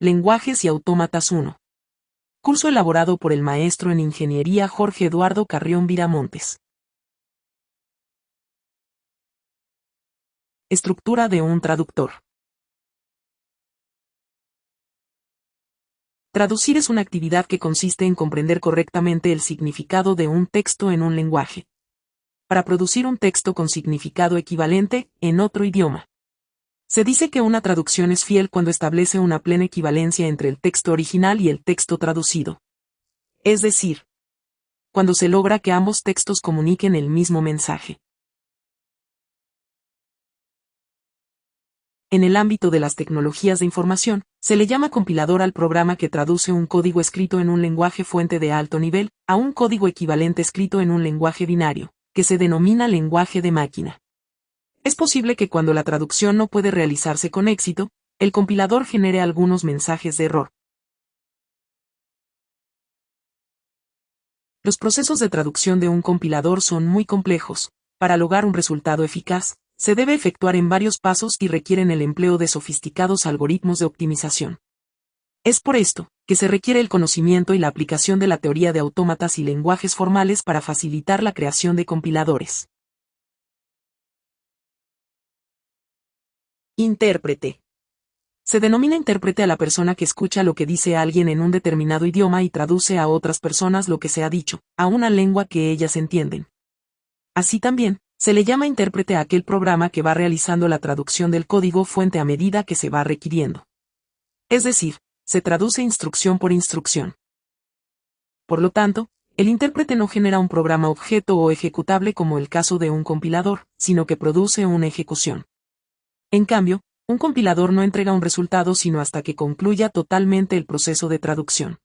Lenguajes y Autómatas 1. Curso elaborado por el maestro en Ingeniería Jorge Eduardo Carrión Viramontes. Estructura de un traductor. Traducir es una actividad que consiste en comprender correctamente el significado de un texto en un lenguaje, para producir un texto con significado equivalente en otro idioma. Se dice que una traducción es fiel cuando establece una plena equivalencia entre el texto original y el texto traducido. Es decir, cuando se logra que ambos textos comuniquen el mismo mensaje. En el ámbito de las tecnologías de información, se le llama compilador al programa que traduce un código escrito en un lenguaje fuente de alto nivel a un código equivalente escrito en un lenguaje binario, que se denomina lenguaje de máquina. Es posible que cuando la traducción no puede realizarse con éxito, el compilador genere algunos mensajes de error. Los procesos de traducción de un compilador son muy complejos. Para lograr un resultado eficaz, se debe efectuar en varios pasos y requieren el empleo de sofisticados algoritmos de optimización. Es por esto que se requiere el conocimiento y la aplicación de la teoría de autómatas y lenguajes formales para facilitar la creación de compiladores. Intérprete. Se denomina intérprete a la persona que escucha lo que dice alguien en un determinado idioma y traduce a otras personas lo que se ha dicho, a una lengua que ellas entienden. Así también, se le llama intérprete a aquel programa que va realizando la traducción del código fuente a medida que se va requiriendo. Es decir, se traduce instrucción por instrucción. Por lo tanto, el intérprete no genera un programa objeto o ejecutable como el caso de un compilador, sino que produce una ejecución. En cambio, un compilador no entrega un resultado sino hasta que concluya totalmente el proceso de traducción.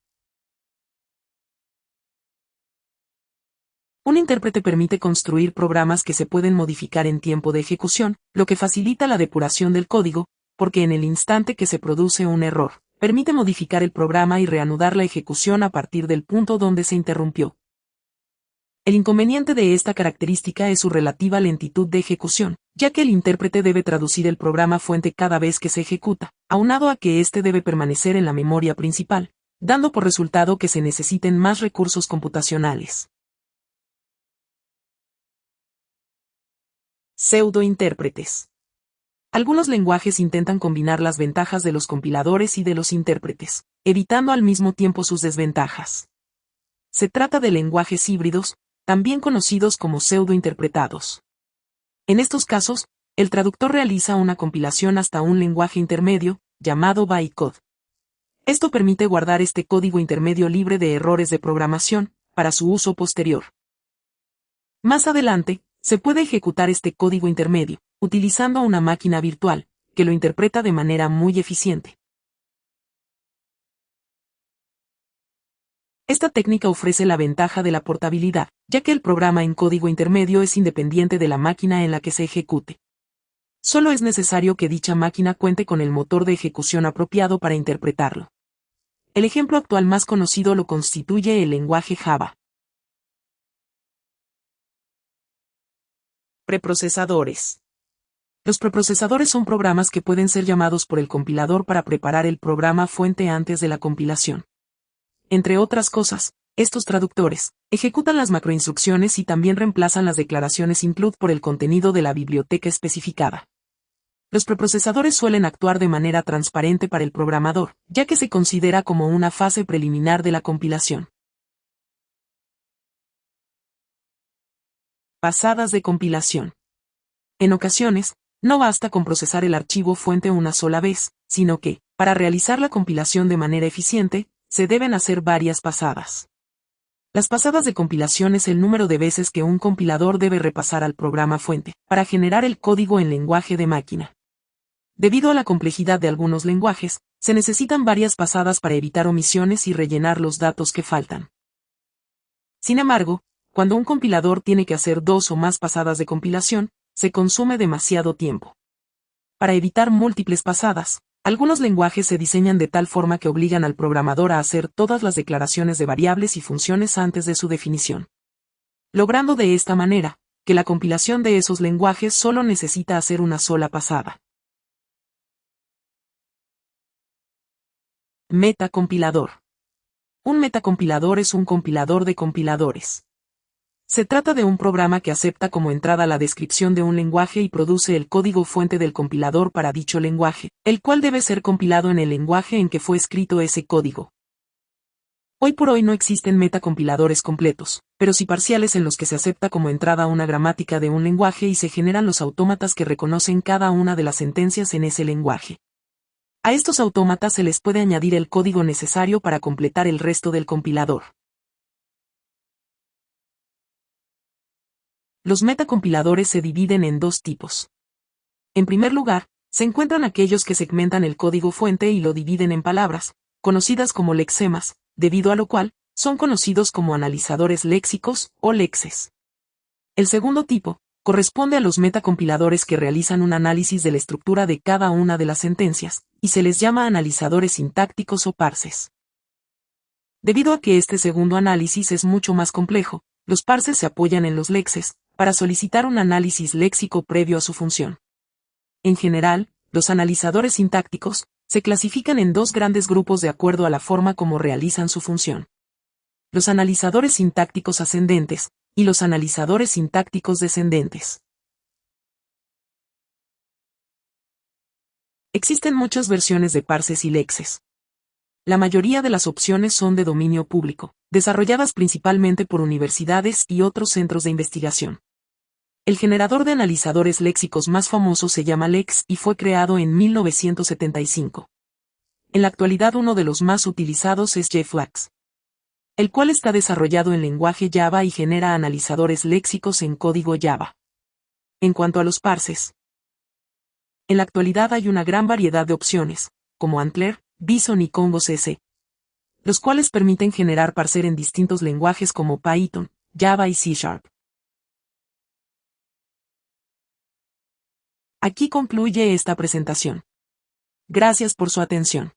Un intérprete permite construir programas que se pueden modificar en tiempo de ejecución, lo que facilita la depuración del código, porque en el instante que se produce un error, permite modificar el programa y reanudar la ejecución a partir del punto donde se interrumpió. El inconveniente de esta característica es su relativa lentitud de ejecución, ya que el intérprete debe traducir el programa fuente cada vez que se ejecuta, aunado a que éste debe permanecer en la memoria principal, dando por resultado que se necesiten más recursos computacionales. Pseudointérpretes. Algunos lenguajes intentan combinar las ventajas de los compiladores y de los intérpretes, evitando al mismo tiempo sus desventajas. Se trata de lenguajes híbridos, también conocidos como pseudointerpretados. En estos casos, el traductor realiza una compilación hasta un lenguaje intermedio, llamado bytecode. Esto permite guardar este código intermedio libre de errores de programación, para su uso posterior. Más adelante, se puede ejecutar este código intermedio, utilizando una máquina virtual, que lo interpreta de manera muy eficiente. Esta técnica ofrece la ventaja de la portabilidad, ya que el programa en código intermedio es independiente de la máquina en la que se ejecute. Solo es necesario que dicha máquina cuente con el motor de ejecución apropiado para interpretarlo. El ejemplo actual más conocido lo constituye el lenguaje Java. Preprocesadores. Los preprocesadores son programas que pueden ser llamados por el compilador para preparar el programa fuente antes de la compilación. Entre otras cosas, estos traductores ejecutan las macroinstrucciones y también reemplazan las declaraciones include por el contenido de la biblioteca especificada. Los preprocesadores suelen actuar de manera transparente para el programador, ya que se considera como una fase preliminar de la compilación. Pasadas de compilación. En ocasiones, no basta con procesar el archivo fuente una sola vez, sino que, para realizar la compilación de manera eficiente, se deben hacer varias pasadas. Las pasadas de compilación es el número de veces que un compilador debe repasar al programa fuente, para generar el código en lenguaje de máquina. Debido a la complejidad de algunos lenguajes, se necesitan varias pasadas para evitar omisiones y rellenar los datos que faltan. Sin embargo, cuando un compilador tiene que hacer 2 o más pasadas de compilación, se consume demasiado tiempo. Para evitar múltiples pasadas, algunos lenguajes se diseñan de tal forma que obligan al programador a hacer todas las declaraciones de variables y funciones antes de su definición. Logrando de esta manera, que la compilación de esos lenguajes solo necesita hacer una sola pasada. Metacompilador. Un metacompilador es un compilador de compiladores. Se trata de un programa que acepta como entrada la descripción de un lenguaje y produce el código fuente del compilador para dicho lenguaje, el cual debe ser compilado en el lenguaje en que fue escrito ese código. Hoy por hoy no existen metacompiladores completos, pero sí parciales en los que se acepta como entrada una gramática de un lenguaje y se generan los autómatas que reconocen cada una de las sentencias en ese lenguaje. A estos autómatas se les puede añadir el código necesario para completar el resto del compilador. Los metacompiladores se dividen en dos tipos. En primer lugar, se encuentran aquellos que segmentan el código fuente y lo dividen en palabras, conocidas como lexemas, debido a lo cual, son conocidos como analizadores léxicos o lexes. El segundo tipo, corresponde a los metacompiladores que realizan un análisis de la estructura de cada una de las sentencias, y se les llama analizadores sintácticos o parses. Debido a que este segundo análisis es mucho más complejo, los parses se apoyan en los lexes, para solicitar un análisis léxico previo a su función. En general, los analizadores sintácticos se clasifican en dos grandes grupos de acuerdo a la forma como realizan su función. Los analizadores sintácticos ascendentes y los analizadores sintácticos descendentes. Existen muchas versiones de parses y lexes. La mayoría de las opciones son de dominio público, desarrolladas principalmente por universidades y otros centros de investigación. El generador de analizadores léxicos más famoso se llama Lex y fue creado en 1975. En la actualidad uno de los más utilizados es JFlax, el cual está desarrollado en lenguaje Java y genera analizadores léxicos en código Java. En cuanto a los parses, en la actualidad hay una gran variedad de opciones, como Antler, Bison y Congo CC, los cuales permiten generar parser en distintos lenguajes como Python, Java y C#. Aquí concluye esta presentación. Gracias por su atención.